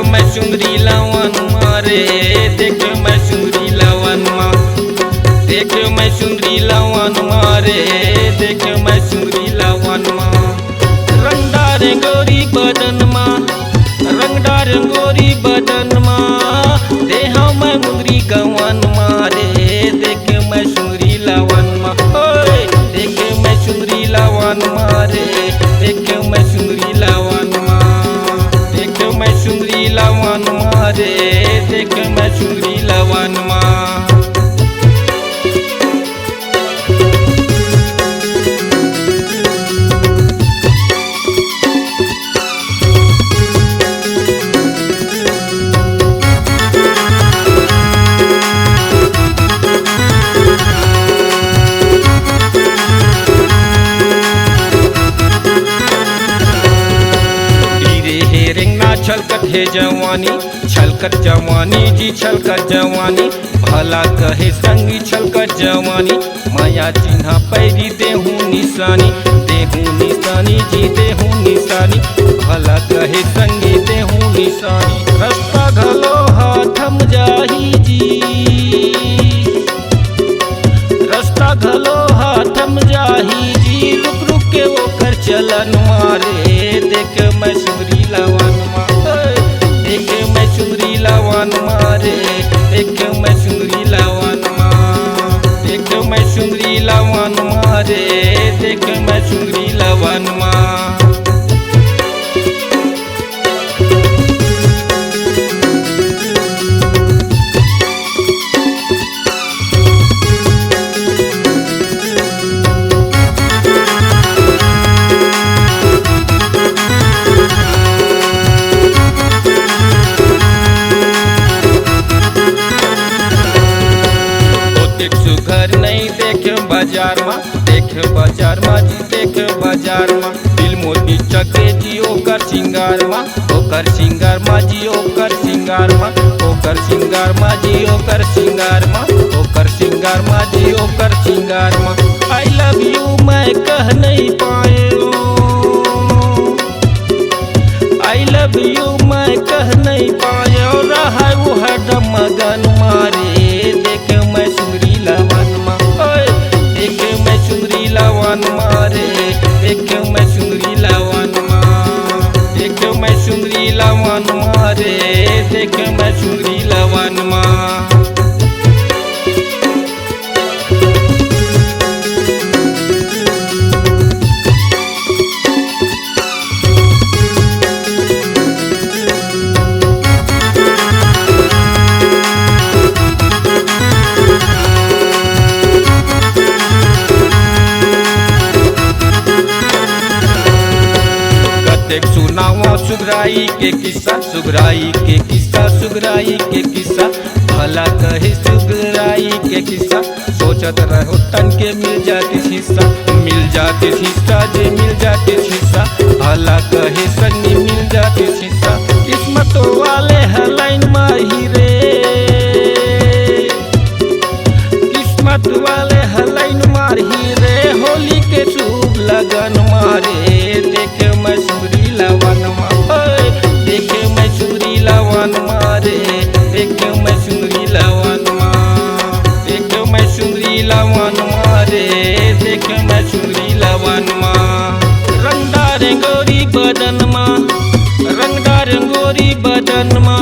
मैं सुंदरी लवन मारे, देख मैं सुंदरी लवन मा, देख मैं सुंदरी लवन मारे, देख मैं सुंदरी लवन मा। रंगदार गोरी बदन मा, रंगदार गोरी बदन मा, देह मैं मुंदरी गवन मारे, देख मैं सुंदरी लवन मा। देख मैं सुंदरी लवन मारे, देख मैं सुंदरी लवन मा, देख मैं सुंदरी लवन मारे, देख मैं सुंदरी लवन मा। छलकत है जवानी, छलकत जवानी जी छलकत जवानी, भला कहे संगी छलकत जवानी, माया चिन्हा पैरी देहूँ निशानी, देहूँ निशानी जी देहूँ निशानी, भला कहे संगी देहूँ निशानी। रास्ता घलो हाथम जाही जी, रास्ता घलो हाथम जाही जी, रुक रुक के वो कर चलन मारे, देख मैं सुंदरी लवन मा, देख मैं सुंदरी लवन मारे, देख मैं सुंदरी लवन मा, देख मैं सुंदरी लवन मारे, देख मैं सुंदरी लवन मा। सुघर नहीं देख बाजार मा, देख बाजार मा जी देख बाजार मा, दिल मोती चके जी ओकर सिंगार मा, ओकर सिंगार मा जी ओकर सिंगार मा, ओकर सिंगार मा जी ओकर सिंगार मा, ओकर सिंगार मा जी ओकर सिंगार मा। आई लव यू मैं कह नहीं पायो, आई लव यू मैं कह नहीं पायो, रहा वो हरदम मगन मारे, देख मैं सुंदरी लवन मा, देख मैं सुंदरी लवन मारे, देख मैं सुंदरी लवन मा, देख मैं सुंदरी लवन मारे, देख मैं सुंदरी लवन मा। देख सुनावा सुगराई के किस्सा, सुगराई के किस्सा, सुगराई के किस्सा, भला कहे सुगराई के किस्सा, सोचत रहो तन के मिल जाती हिस्सा, मिल जाती हिस्सा जे मिल जाती हिस्सा, भला कहे संगी मिल जाती हिस्सा। किस्मत वाले हलाइन माही रे, किस्मत वाले हलाइन माही रे, होली के शुभ लगन मारे, देख मैं सुंदरी लवन मा, देख मैं सुंदरी लवन मारे, देख मैं सुंदरी लवन मा, देख मैं सुंदरी लवन मारे, देख मैं सुंदरी लवन मा। रंगदार गोरी बदन मा, रंगदार गोरी बदन मा,